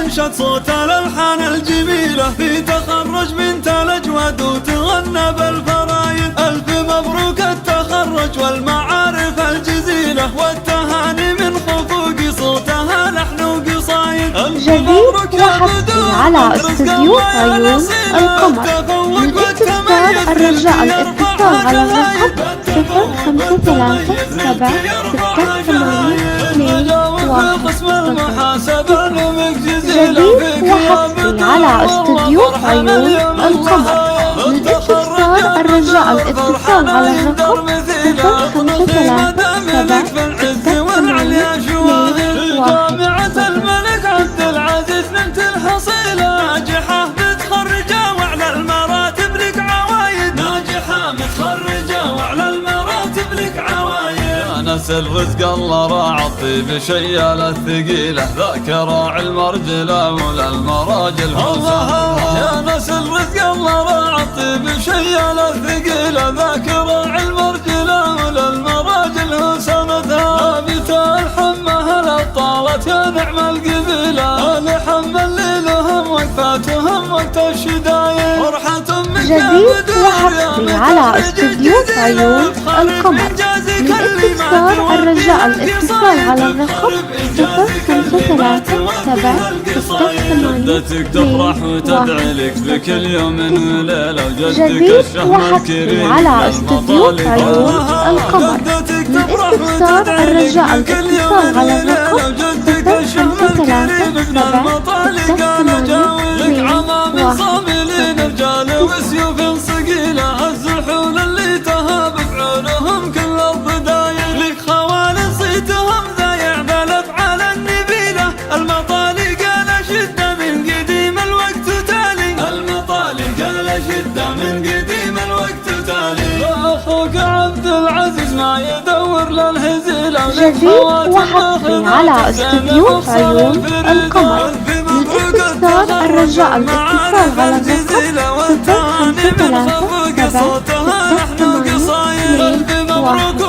انشد صوت الألحان الجميلة في تخرج بنت الأجود وتغنى بالفرايد. ألف مبروك التخرج والمعارف الجزيلة والتهاني من خفوق صوتها لحن وقصايد. جديد وحصري على استوديو عيون القمر. من استفسار الرجاء الاتصال على الرقم 05377821. جديد وحصري على استوديو عيون القمر. من استفسار الرجاء الاتصال على الرقم 05377821. الملك عبد العزيز بنت الحصيلة ناجحة متخرجة وعلى المراتب لك عوايد. ناجحة متخرجة وعلى المراتب لك عوايد. يا ناس الرزق الله راعى الطيب شيالة الثقيلة ذاك راعي المرجلة ولا المراجل الله. يا ناس الرزق الله راعى الطيب شيالة الثقيلة ذاك راعي المرجلة ولا المراجل سندها. بيت الحمى هلا طالت يا نعم القبيلة لحمل لهم وقفاتهم وقت الشدايد. فرحة جديد وحصري على استوديو عيون القمر. من استفسار الرجاء الاتصال على الرقم 05377821. تفرح وتدعي لك بكل يوم وليلة جديد وحصري على استوديو عيون القمر. من استفسار الرجاء الاتصال على الرقم 05377821. رجال وسيوف صقيلة الزحول اللي تهاب بعونهم كل الضدايل. لك خوال صيتهم ذايع بالافعال النبيلة. المطالي قال شدة من قديم الوقت تالي. المطالي قال شدة من قديم الوقت تالي. اخوك عبد العزيز ما يدور للهزيلة. جديد وحصري على استوديو عيون القمر. من استفسار الرجاء الاتصال على الرقم 05377821.